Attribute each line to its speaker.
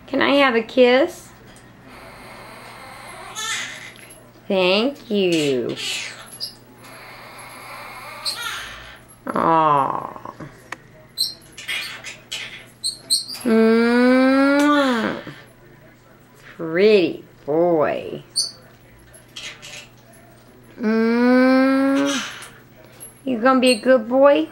Speaker 1: Can I have a kiss? Thank you. Aww. Pretty boy. You gonna be a good boy?